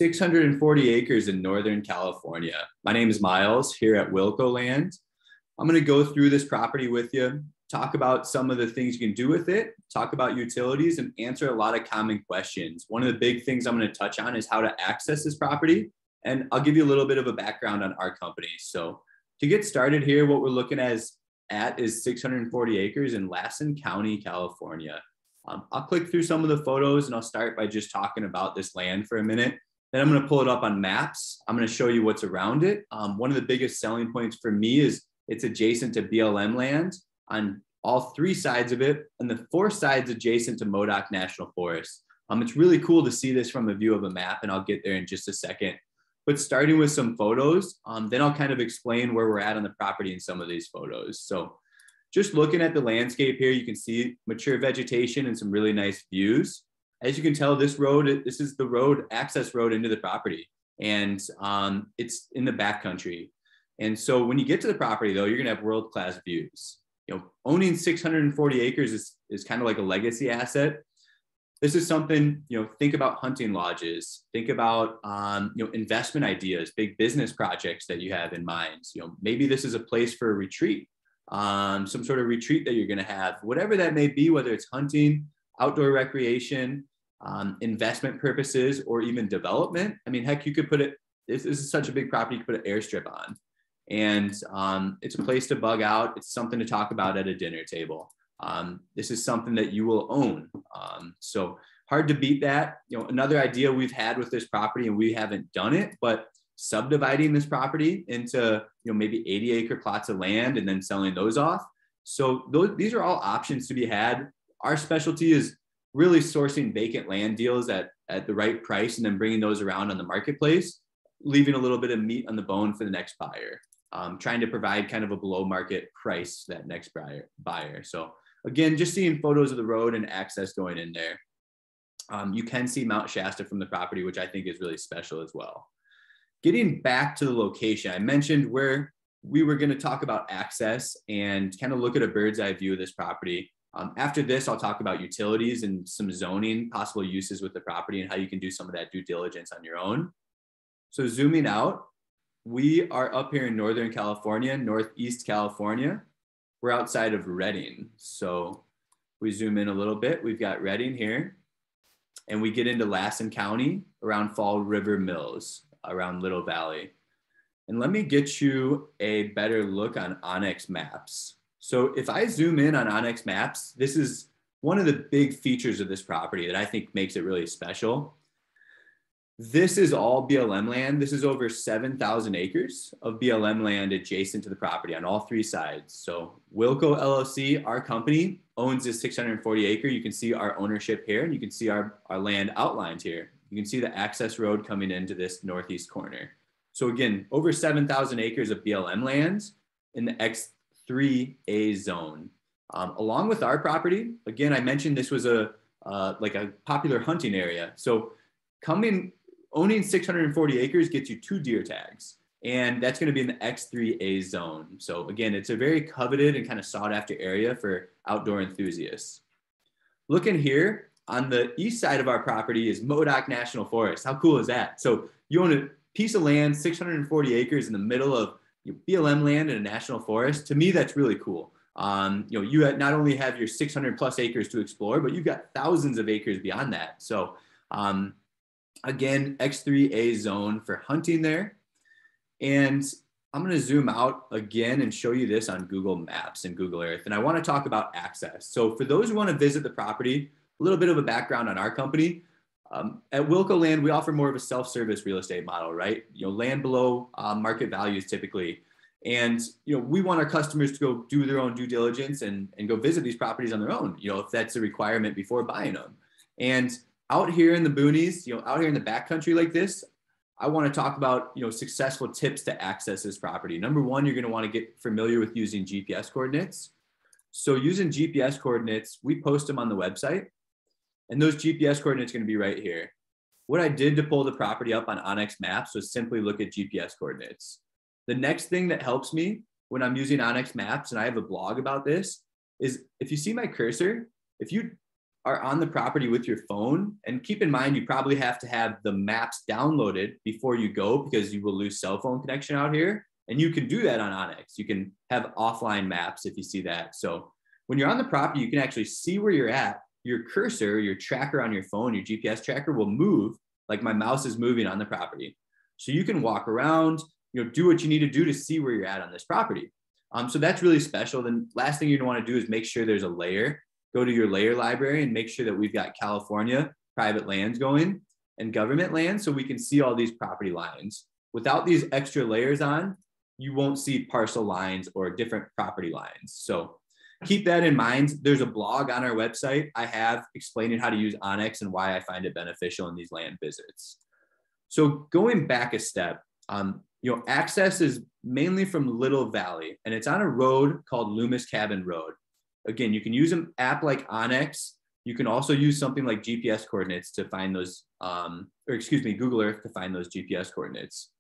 640 acres in Northern California. My name is Miles here at Wilco Land. I'm going to go through this property with you, talk about some of the things you can do with it, talk about utilities, and answer a lot of common questions. One of the big things I'm going to touch on is how to access this property, and I'll give you a little bit of a background on our company. So to get started here, what we're looking at is 640 acres in Lassen County, California. I'll click through some of the photos and I'll start by just talking about this land for a minute. Then I'm going to pull it up on maps. I'm going to show you what's around it. One of the biggest selling points for me is it's adjacent to BLM land on all three sides of it, and the four sides adjacent to Modoc National Forest. It's really cool to see this from a view of a map, and I'll get there in just a second. But starting with some photos, then I'll kind of explain where we're at on the property in some of these photos. So just looking at the landscape here, you can see mature vegetation and some really nice views. As you can tell, this is the access road into the property, and it's in the backcountry. And so when you get to the property, though, you're gonna have world-class views. Owning 640 acres is kind of like a legacy asset. This is something, think about hunting lodges, think about, investment ideas, big business projects that you have in mind. Maybe this is a place for a retreat, some sort of retreat that you're going to have, whatever that may be, whether it's hunting, outdoor recreation, investment purposes, or even development. I mean, heck, you could put it, this is such a big property, you could put an airstrip on. And it's a place to bug out. It's something to talk about at a dinner table. This is something that you will own. So hard to beat that. Another idea we've had with this property, and we haven't done it, but subdividing this property into, maybe 80-acre plots of land and then selling those off. So these are all options to be had. Our specialty is really sourcing vacant land deals at the right price and then bringing those around on the marketplace, leaving a little bit of meat on the bone for the next buyer, trying to provide kind of a below market price to that next buyer. So again, just seeing photos of the road and access going in there. You can see Mount Shasta from the property, which I think is really special as well. Getting back to the location, I mentioned where we were going to talk about access and kind of look at a bird's eye view of this property. After this, I'll talk about utilities and some zoning, possible uses with the property, and how you can do some of that due diligence on your own. So zooming out, we are up here in Northern California, Northeast California. We're outside of Redding. So we zoom in a little bit, we've got Redding here, and we get into Lassen County around Fall River Mills, around Little Valley. And let me get you a better look on Onyx Maps. So if I zoom in on Onyx Maps, this is one of the big features of this property that I think makes it really special. This is all BLM land. This is over 7,000 acres of BLM land adjacent to the property on all three sides. So Wilco LLC, our company, owns this 640 acre. You can see our ownership here, and you can see our land outlined here. You can see the access road coming into this northeast corner. So again, over 7,000 acres of BLM lands in the X3A zone. Along with our property, again, I mentioned this was like a popular hunting area. So owning 640 acres gets you 2 deer tags, and that's going to be in the X3A zone. So again, it's a very coveted and kind of sought after area for outdoor enthusiasts. Looking here on the east side of our property is Modoc National Forest. How cool is that? So you own a piece of land, 640 acres in the middle of BLM land in a national forest. To me, that's really cool. You not only have your 600 plus acres to explore, but you've got thousands of acres beyond that. So again, X3A zone for hunting there. And I'm going to zoom out again and show you this on Google Maps and Google Earth. And I want to talk about access. So for those who want to visit the property, a little bit of a background on our company. At Wilco Land, we offer more of a self-service real estate model, right? Land below market values typically. And, we want our customers to go do their own due diligence and go visit these properties on their own, if that's a requirement before buying them. And out here in the boonies, out here in the backcountry like this, I want to talk about, successful tips to access this property. Number one, you're going to want to get familiar with using GPS coordinates. So using GPS coordinates, we post them on the website, and those GPS coordinates are going to be right here. What I did to pull the property up on Onyx Maps was simply look at GPS coordinates. The next thing that helps me when I'm using Onyx Maps, and I have a blog about this, is if you see my cursor, if you are on the property with your phone, and keep in mind, you probably have to have the maps downloaded before you go because you will lose cell phone connection out here. And you can do that on Onyx. You can have offline maps if you see that. So when you're on the property, you can actually see where you're at. Your cursor, your tracker on your phone, your GPS tracker will move like my mouse is moving on the property. So you can walk around, do what you need to do to see where you're at on this property. So that's really special. Then last thing you want to do is make sure there's a layer. Go to your layer library and make sure that we've got California private lands going and government lands so we can see all these property lines. Without these extra layers on, you won't see parcel lines or different property lines. So keep that in mind. There's a blog on our website I have explaining how to use Onyx and why I find it beneficial in these land visits. So going back a step, access is mainly from Little Valley, and it's on a road called Loomis Cabin Road. Again, you can use an app like Onyx. You can also use something like GPS coordinates to find those, Google Earth to find those GPS coordinates.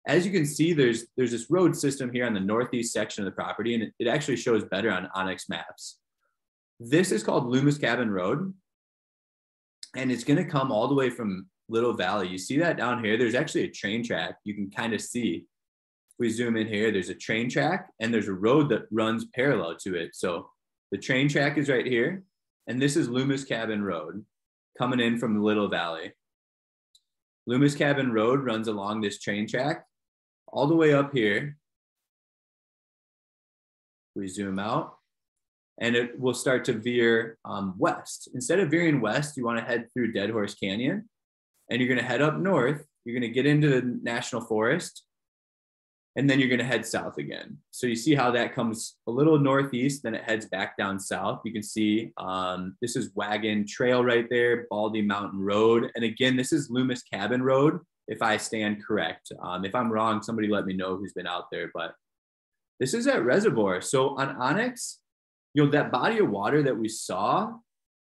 As you can see, there's this road system here on the northeast section of the property, and it actually shows better on Onyx maps. This is called Loomis Cabin Road, and it's going to come all the way from Little Valley. You see that down here? There's actually a train track. You can kind of see. If we zoom in here, there's a train track, and there's a road that runs parallel to it. So the train track is right here, and this is Loomis Cabin Road coming in from the Little Valley. Loomis Cabin Road runs along this train track all the way up here. We zoom out, and it will start to veer west. Instead of veering west, you want to head through Dead Horse Canyon, and you're going to head up north. You're going to get into the National Forest, and then you're going to head south again. So you see how that comes a little northeast, then it heads back down south. You can see this is Wagon Trail right there, Baldy Mountain Road. And again, this is Loomis Cabin Road, if I stand correct. If I'm wrong, somebody let me know who's been out there, but this is that reservoir. So on Onyx, that body of water that we saw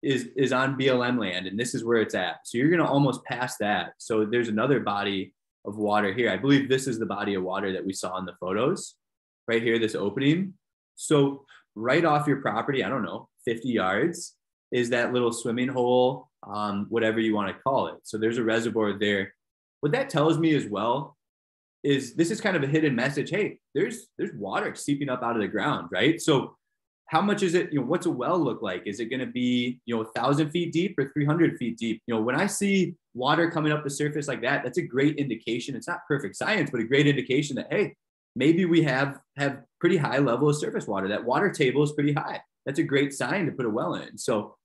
is on BLM land, and this is where it's at. So you're going to almost pass that. So there's another body of water here. I believe this is the body of water that we saw in the photos right here, this opening. So right off your property, I don't know, 50 yards is that little swimming hole, whatever you want to call it. So there's a reservoir there. What that tells me as well is this is kind of a hidden message. Hey, there's water seeping up out of the ground, right? So how much is it, what's a well look like? Is it going to be, 1,000 feet deep or 300 feet deep? When I see water coming up the surface like that, that's a great indication. It's not perfect science, but a great indication that, hey, maybe we have pretty high level of surface water. That water table is pretty high. That's a great sign to put a well in. So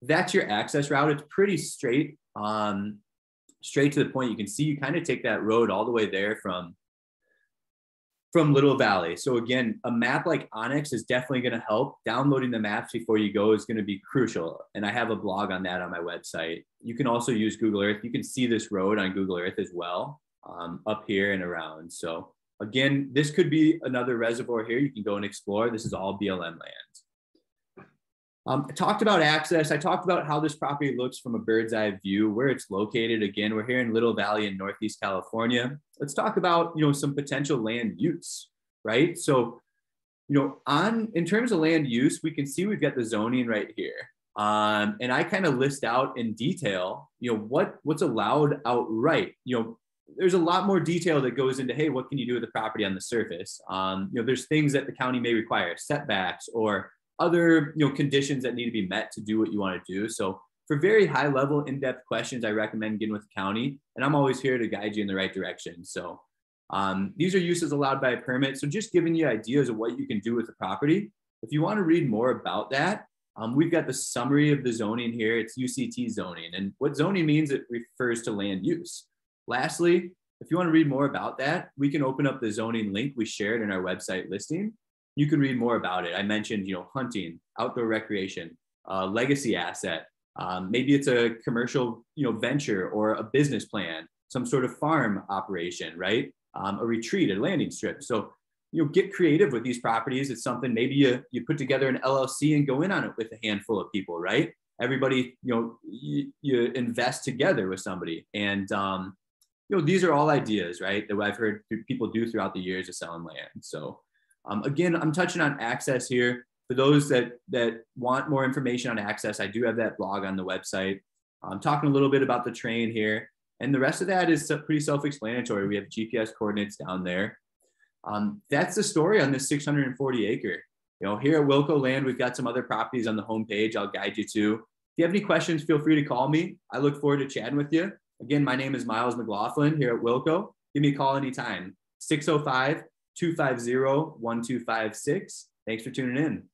that's your access route. It's pretty straight, straight to the point. You can see you kind of take that road all the way there from Little Valley. So again, a map like Onyx is definitely going to help. Downloading the maps before you go is going to be crucial. And I have a blog on that on my website. You can also use Google Earth. You can see this road on Google Earth as well, up here and around. So again, this could be another reservoir here. You can go and explore. This is all BLM land. I talked about access. I talked about how this property looks from a bird's eye view, where it's located. Again, we're here in Little Valley in Northeast California. Let's talk about, some potential land use, right? So, in terms of land use, we can see we've got the zoning right here. And I kind of list out in detail, what's allowed outright. There's a lot more detail that goes into, hey, what can you do with the property on the surface? There's things that the county may require, setbacks or other conditions that need to be met to do what you want to do. So for very high level, in-depth questions, I recommend getting with the county, and I'm always here to guide you in the right direction. So these are uses allowed by a permit. So just giving you ideas of what you can do with the property. If you want to read more about that, we've got the summary of the zoning here. It's UCT zoning, and what zoning means, it refers to land use. Lastly, if you want to read more about that, we can open up the zoning link we shared in our website listing. You can read more about it. I mentioned, hunting, outdoor recreation, legacy asset. Maybe it's a commercial, venture or a business plan, some sort of farm operation, right? A retreat, a landing strip. So, get creative with these properties. It's something maybe you put together an LLC and go in on it with a handful of people, right? Everybody, you invest together with somebody. And, these are all ideas, right, that I've heard people do throughout the years of selling land. So, again, I'm touching on access here. For those that want more information on access, I do have that blog on the website. I'm talking a little bit about the train here, and the rest of that is pretty self-explanatory. We have GPS coordinates down there. That's the story on this 640 acre. Here at Wilco Land, we've got some other properties on the homepage I'll guide you to. If you have any questions, feel free to call me. I look forward to chatting with you. Again, my name is Miles McLaughlin here at Wilco. Give me a call anytime, 605-250-1256. Thanks for tuning in.